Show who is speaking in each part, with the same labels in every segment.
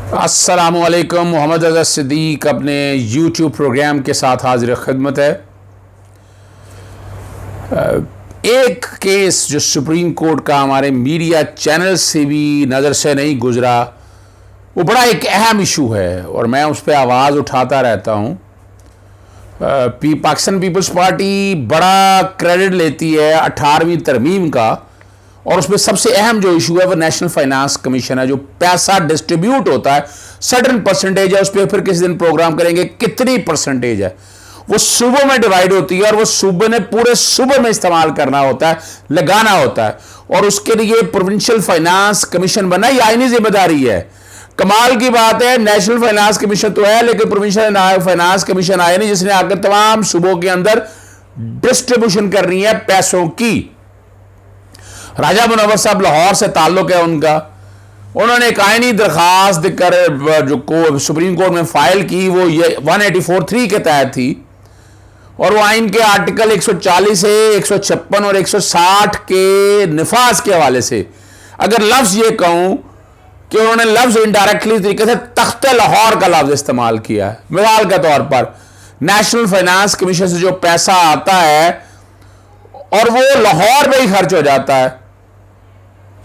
Speaker 1: अस्सलामुअलैकुम। मोहम्मद अज़हर सिद्दीक अपने YouTube programme के साथ हाजिर खिदमत है। एक केस जो सुप्रीम कोर्ट का हमारे मीडिया चैनल से भी नज़र से नहीं गुजरा, वो बड़ा एक अहम इशू है और मैं उस पर आवाज़ उठाता रहता हूँ। पाकिस्तान पीपल्स पार्टी बड़ा क्रेडिट लेती है 18वीं तरमीम का, और उसमें सबसे अहम जो इशू है वो नेशनल फाइनेंस कमीशन है। जो पैसा डिस्ट्रीब्यूट होता है, सर्टेन परसेंटेज है, उस पर फिर किसी दिन प्रोग्राम करेंगे कितनी परसेंटेज है, वो सूबों में डिवाइड होती है और वो सूबे ने पूरे सूबे में इस्तेमाल करना होता है, लगाना होता है, और उसके लिए प्रोविंशियल फाइनेंस कमीशन बनना ये आईनी जिम्मेदारी है। कमाल की बात है, नेशनल फाइनेंस कमीशन तो है लेकिन प्रोविंशियल फाइनेंस कमीशन आया नहीं, जिसने आकर तमाम सूबों के अंदर डिस्ट्रीब्यूशन करनी है पैसों की। राजा मुनव्वर साहब लाहौर से ताल्लुक है उनका, उन्होंने एक आईनी दरखास्त देकर जो सुप्रीम कोर्ट में फाइल की वो ये 184(3) के तहत थी, और वो आइन के आर्टिकल 140 से 156 और 160 के निफाज के हवाले से अगर लफ्ज ये कहूं कि उन्होंने लफ्ज इनडायरेक्टली तरीके से तख्ते लाहौर का लफ्ज इस्तेमाल किया है। मिसाल के तौर पर नेशनल फाइनेंस कमीशन से जो पैसा आता है और वो लाहौर में ही खर्च हो जाता है।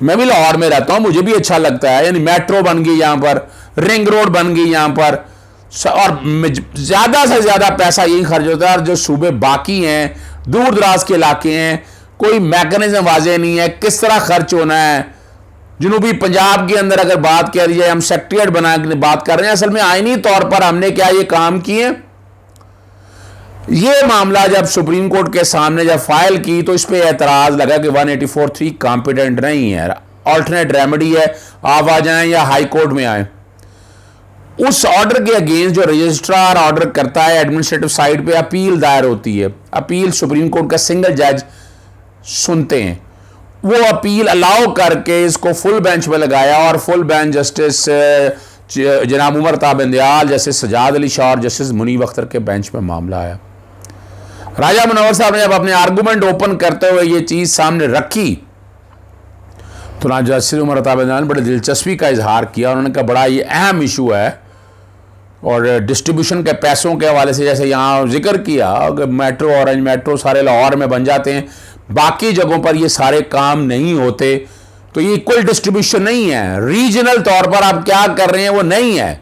Speaker 1: मैं भी लाहौर में रहता हूं, मुझे भी अच्छा लगता है, यानी मेट्रो बन गई यहां पर, रिंग रोड बन गई यहां पर, और ज्यादा से ज्यादा पैसा यही खर्च होता है। और जो सूबे बाकी हैं, दूर दराज के इलाके हैं, कोई मैकेनिज्म वाजे नहीं है किस तरह खर्च होना है। जनूबी पंजाब के अंदर अगर बात कर जाए, हम सेक्रेटरीट बना के बात कर रहे हैं, असल में आईनी तौर पर हमने क्या ये काम किए। ये मामला जब सुप्रीम कोर्ट के सामने जब फाइल की तो इस पे एतराज लगा कि 184(3) कॉम्पिटेंट नहीं है, ऑल्टरनेट रेमेडी है, आप आ जाएं या हाई कोर्ट में आए। उस ऑर्डर के अगेंस्ट जो रजिस्ट्रार ऑर्डर करता है, एडमिनिस्ट्रेटिव साइड पे अपील दायर होती है, अपील सुप्रीम कोर्ट का सिंगल जज सुनते हैं, वो अपील अलाउ करके इसको फुल बेंच में लगाया, और फुल बेंच जस्टिस जनाब उमर ताब इंदयाल, जस्टिस सजाद अली शाह और जस्टिस मुनीब अख्तर के बेंच में मामला आया। राजा मुनव्वर साहब ने जब अपने आर्गूमेंट ओपन करते हुए ये चीज सामने रखी तो ना जस्टिस उमर ताब इंदयाल ने बड़े दिलचस्पी का इजहार किया। उन्होंने कहा बड़ा ये अहम इशू है, और डिस्ट्रीब्यूशन के पैसों के हवाले से जैसे यहाँ जिक्र किया कि मेट्रो ऑरेंज मेट्रो सारे लाहौर में बन जाते हैं, बाकी जगहों पर ये सारे काम नहीं होते, तो ये इक्वल डिस्ट्रीब्यूशन नहीं है। रीजनल तौर पर आप क्या कर रहे हैं वो नहीं है।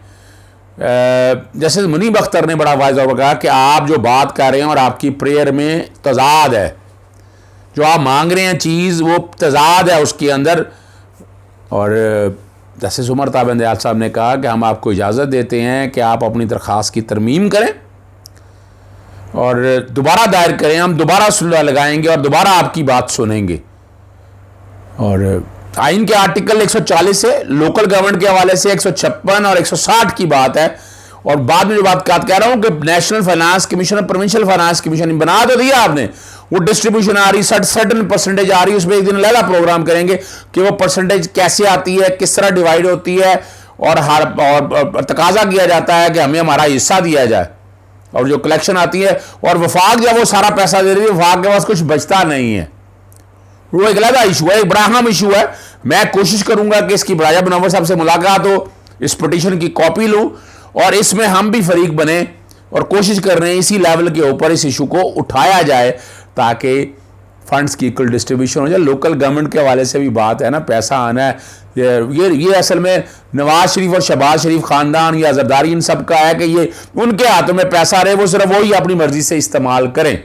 Speaker 1: जैसे मुनीब अख्तर ने बड़ा वाज़ेह तौर पर कहा कि आप जो बात कर रहे हैं और आपकी प्रेयर में तजाद है, जो आप मांग रहे हैं चीज़ वो तजाद है उसके अंदर। और जस्टिस उमर ताब इंदयाल साहब ने कहा कि हम आपको इजाज़त देते हैं कि आप अपनी दरख्वास्त की तरमीम करें और दोबारा दायर करें, हम दोबारा सुलह लगाएंगे और दोबारा आपकी बात सुनेंगे। और आइन के आर्टिकल 140 से लोकल गवर्नमेंट के हवाले से 156 और 160 की बात है, और बाद में जो बात कह रहा हूं कि नेशनल फाइनेंस कमीशन और प्रोविंशियल फाइनेंस कमीशन बना तो दिया आपने, वो डिस्ट्रीब्यूशन आ रही, सर्टेन परसेंटेज आ रही, उसमें एक दिन लहला प्रोग्राम करेंगे कि वो परसेंटेज कैसे आती है, किस तरह डिवाइड होती है, और तकाजा किया जाता है कि हमें हमारा हिस्सा दिया जाए। और जो कलेक्शन आती है और वफाक जब वो सारा पैसा दे रही है, वफाक के पास कुछ बचता नहीं है। वो एक अलग इशू है, एक बड़ा अहम इशू है। मैं कोशिश करूंगा कि इसकी राजा मुनव्वर साहब से मुलाकात हो, इस पिटीशन की कॉपी लूं और इसमें हम भी फरीक बने, और कोशिश कर रहे हैं इसी लेवल के ऊपर इस इशू को उठाया जाए ताकि फंड्स की इक्वल डिस्ट्रीब्यूशन हो जाए। लोकल गवर्नमेंट के हवाले से भी बात है ना, पैसा आना है, ये असल में नवाज शरीफ और शहबाज शरीफ खानदान या जरदारी इन सब का है कि ये उनके हाथों में पैसा रहे, वो सिर्फ वही अपनी मर्जी से इस्तेमाल करें।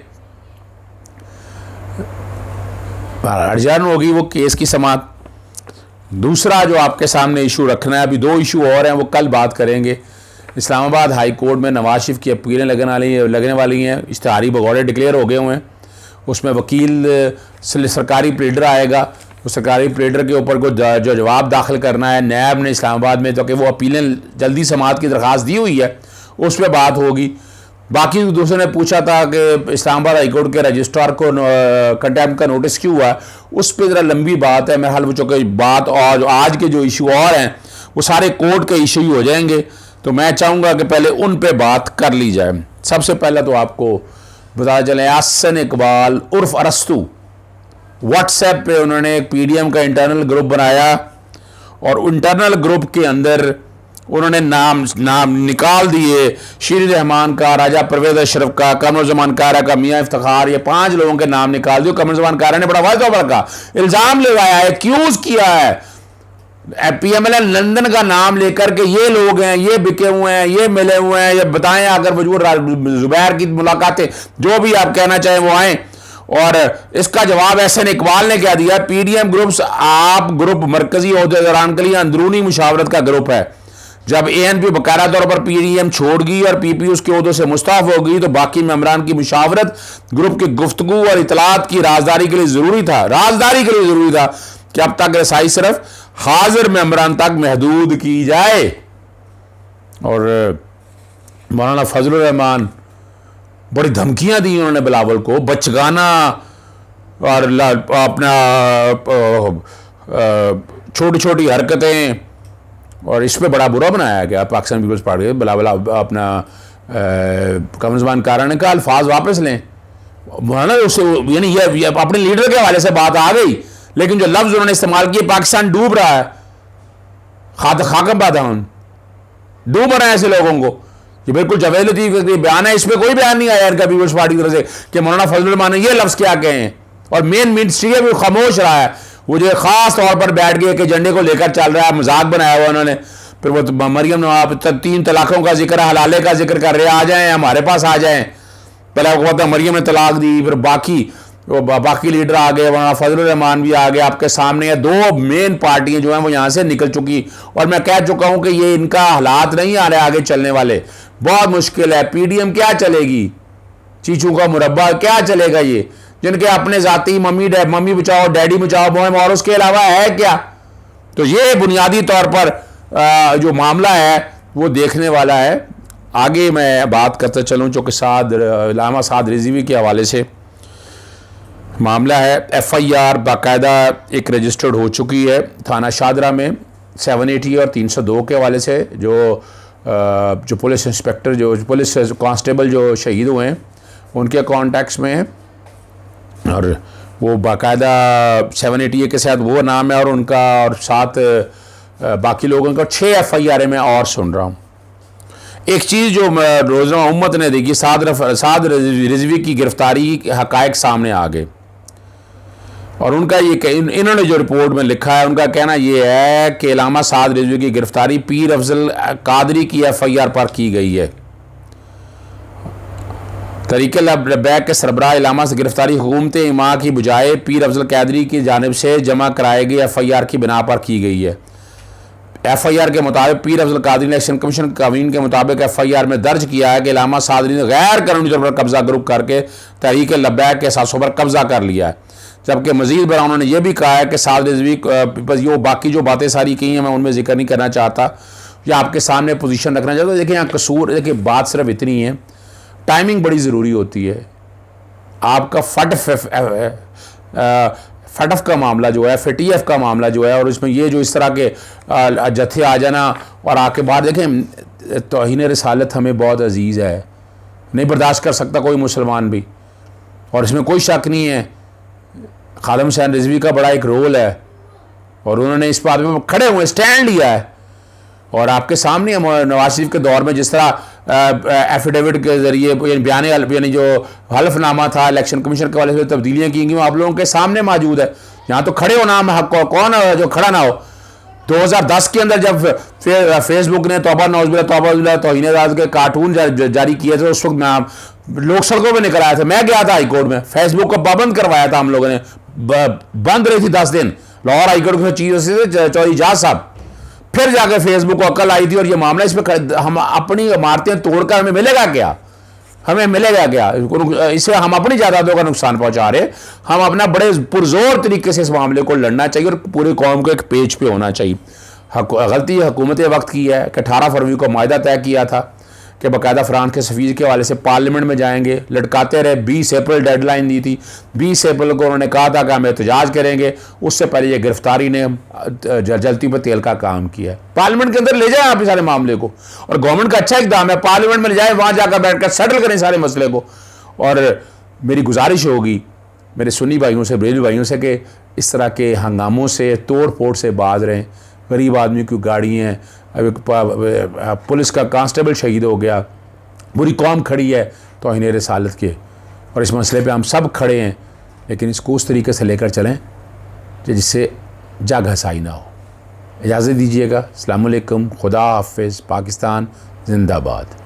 Speaker 1: अर्जन होगी वो केस की समात। दूसरा जो आपके सामने इशू रखना है, अभी दो इशू और हैं, वो कल बात करेंगे। इस्लामाबाद हाई कोर्ट में नवाज शरीफ की अपीलें लगने वाली हैं, इश्तिहारी भगौड़े डिक्लेयर हो गए हुए हैं। उसमें वकील सरकारी प्लीडर आएगा, उस सरकारी प्लीडर के ऊपर को जो जवाब दाखिल करना है नैब ने इस्लामाबाद में, तो कि वो अपीलें जल्दी समात की दरख्वास्त दी हुई है, उस पर बात होगी। बाकी दूसरे ने पूछा था कि इस्लामाबाद हाईकोर्ट के रजिस्ट्रार को कंटेम्प्ट का नोटिस क्यों हुआ, उस पर ज़रा लंबी बात है। मेरे हाल वो चूँकि बात और आज के जो इशू और हैं वो सारे कोर्ट के इशू हो जाएंगे, तो मैं चाहूँगा कि पहले उन पे बात कर ली जाए। सबसे पहले तो आपको बता चले, आसन इकबाल उर्फ अरस्तु, व्हाट्सएप पे उन्होंने एक PDM का इंटरनल ग्रुप बनाया, और इंटरनल ग्रुप के अंदर उन्होंने नाम निकाल दिए, शीर रहमान का, राजा परवेज अशरफ का, कमर जमान कारा का, मियाँ इफ्तिखार, ये 5 लोगों के नाम निकाल दिए। कमर जमान कारा ने बड़ा वाज़ेह तौर पर कहा, इल्ज़ाम लगाया है, एक्यूज किया है PMLN लंदन का नाम लेकर के ये लोग हैं, ये बिके हुए हैं, ये मिले हुए हैं, ये बताएं अगर वजूद जुबैर की मुलाकातें, जो भी आप कहना चाहें वो आए। और इसका जवाब एहसन इकबाल ने क्या दिया, PDM ग्रुप्स आप ग्रुप मरकजी ओहदेदारान के लिए अंदरूनी मुशावरत का ग्रुप है। जब ANP बकायदा तौर पर PDM छोड़गी और PP उसके ओहदों से मुस्ताफ होगी तो बाकी मेंबरान की मुशावरत ग्रुप की गुफ्तगू और इतलात की राजदारी के लिए ज़रूरी था, राजदारी के लिए ज़रूरी था कि अब तक रसाई सिर्फ हाजिर मेंबरान तक महदूद की जाए। और मौलाना फजलुर रहमान बड़ी धमकियां दी उन्होंने बिलावल को, बचगाना और अपना छोटी छोटी हरकतें, और इस पर बड़ा बुरा बनाया गया पाकिस्तान पीपल्स पार्टी। बिलावल अपना कमर ज़मान कारा ने कहा अल्फाज वापस लें, मौलाना उससे यानी ये अपने लीडर के हवाले से बात आ गई, लेकिन जो लफ्ज़ उन्होंने इस्तेमाल किए, पाकिस्तान डूब रहा है, खाकम बादान डूब रहे हैं ऐसे लोगों को, ये बिल्कुल जावेद लतीफ का बयान है, इसमें कोई बयान नहीं आया इनका पीपल्स पार्टी की तरफ से कि मौलाना फजलुर रहमान ने ये लफ्ज़ क्या कहे हैं। और मेन मिनिस्ट्री भी खामोश रहा है, वो जो खास तौर पर बैठ गए कि एजेंडे को लेकर चल रहा है, मजाक बनाया हुआ उन्होंने। फिर वो मरियम नवाज 3 तलाकों का जिक्र, हलाले का जिक्र कर रहे, आ जाएं हमारे पास आ जाएं। पहले आपको पता मरियम ने तलाक दी, फिर बाकी लीडर आ गए, वहाँ फजलुर रहमान भी आ गए आपके सामने। है 2 मेन पार्टियां जो हैं वो यहाँ से निकल चुकी, और मैं कह चुका हूँ कि ये इनका हालात नहीं आ रहे आगे चलने वाले, बहुत मुश्किल है। PDM क्या चलेगी, चीचू का मुरब्बा क्या चलेगा, ये जिनके अपने जाती मम्मी बचाओ डैडी बचाओ मुहिम और उसके अलावा है क्या। तो ये बुनियादी तौर पर जो मामला है वो देखने वाला है। आगे मैं बात करते चलूँ चूँकि इल्लामा साद रिजवी के हवाले से मामला है। FIR बाकायदा एक रजिस्टर्ड हो चुकी है थाना शादरा में 780 और 302 के हवाले से। जो पुलिस इंस्पेक्टर जो पुलिस कांस्टेबल जो शहीद हुए हैं उनके कॉन्टैक्ट्स में है, और वो बाकायदा 780 के साथ वो नाम है और उनका, और 7 बाकी लोगों का 6 FIR मैं और सुन रहा हूँ। एक चीज़ जो रोज़नामा उम्मत ने देखी, साद रिजवी की गिरफ्तारी के हक़ाइक़ सामने आ गए, और उनका ये इन्होंने जो रिपोर्ट में लिखा है उनका कहना ये है कि इल्लामा साद रिजवी की गिरफ्तारी पीर अफजल कादरी की FIR पर की गई है। तरीके बैक के सरबराह इल्लामा से गिरफ्तारी हुकूमत इमा की बजाय पीर अफजल कादरी की जानिब से जमा कराए गए FIR की बिना पर की गई है। FIR के मुताबिक पीर अफजल कादरी ने इलेक्शन कमीशन कानून के मुताबिक FIR में दर्ज किया है कि इल्लामा सादरी ने गैर कानूनी तौर पर कब्जा ग्रुप करके तहरीक लब्बैक के असासों पर कब्जा कर लिया है। जबकि मजीद बरा उन्होंने ये भी कहा है कि साद रिजवी ये बाकी जो बातें सारी की हैं मैं उनमें जिक्र नहीं करना चाहता या आपके सामने पोजीशन रखना चाहता। देखिए यहाँ कसूर, देखिए बात सिर्फ इतनी है, टाइमिंग बड़ी ज़रूरी होती है। आपका फटफ का मामला जो है, FATF का मामला जो है, और इसमें ये जो इस तरह के जत्थे आ जाना और आके बाहर, देखें तौहीन रिसालत हमें बहुत अजीज़ है, नहीं बर्दाश्त कर सकता कोई मुसलमान भी, और इसमें कोई शक नहीं है खालिद हुसैन रिजवी का बड़ा एक रोल है, और उन्होंने इस बात में खड़े हुए स्टैंड लिया है। और आपके सामने नवाज शरीफ के दौर में जिस तरह एफिडेविट के जरिए बयान यानी जो हल्फनामा था इलेक्शन कमीशन के वाले से तब्दीलियाँ की गई आप लोगों के सामने मौजूद है। यहाँ तो खड़े हो नाम हक कौन है जो खड़ा ना हो। 2010 के अंदर जब फेसबुक ने तौबा तौहीन के कार्टून जारी किए थे, उस वक्त लोग सड़कों पर निकल आए थे। मैं गया था हाईकोर्ट में, फेसबुक को पाबंद करवाया था हम लोगों ने, बंद रही थी 10 दिन लाहौर हाईकोर्ट के चीफ चौधरी जाज साहब। फिर जाकर फेसबुक को अकल आई थी और ये मामला, इसमें हम अपनी इमारतें तोड़कर हमें मिलेगा क्या, हमें मिलेगा क्या, इससे हम अपनी जायदादों का नुकसान पहुंचा रहे। हम अपना बड़े पुरजोर तरीके से इस मामले को लड़ना चाहिए और पूरी कौम को एक पेज पे होना चाहिए। गलती हुकूमत वक्त की है कि 18 फरवरी को मायदा तय किया था कि बाकायदा फ्रांस के सफ़ीर के हवाले से पार्लियामेंट में जाएंगे, लटकाते रहे। 20 अप्रैल डेडलाइन दी थी, 20 अप्रैल को उन्होंने कहा था कि हम एहतजाज करेंगे। उससे पहले ये गिरफ्तारी ने जलती पर तेल का काम किया है। पार्लियामेंट के अंदर ले जाए आप इस सारे मामले को, और गवर्नमेंट का अच्छा इकदाम है, पार्लियामेंट में ले जाए, वहाँ जाकर बैठ कर सेटल करें सारे मसले को। और मेरी गुजारिश होगी मेरे सुन्नी भाइयों से, बरेलवी भाइयों से कि इस तरह के हंगामों से, तोड़ फोड़ से बाज रहें। गरीब आदमी की गाड़ी हैं, अब पुलिस का कांस्टेबल शहीद हो गया, पूरी कौम खड़ी है तौहीन रिसालत के, और इस मसले पे हम सब खड़े हैं, लेकिन इसको उस तरीके से लेकर चलें कि जिससे जग हसाई ना हो। इजाज़त दीजिएगा। अस्सलाम वालेकुम, खुदा हाफ़िज़, पाकिस्तान जिंदाबाद।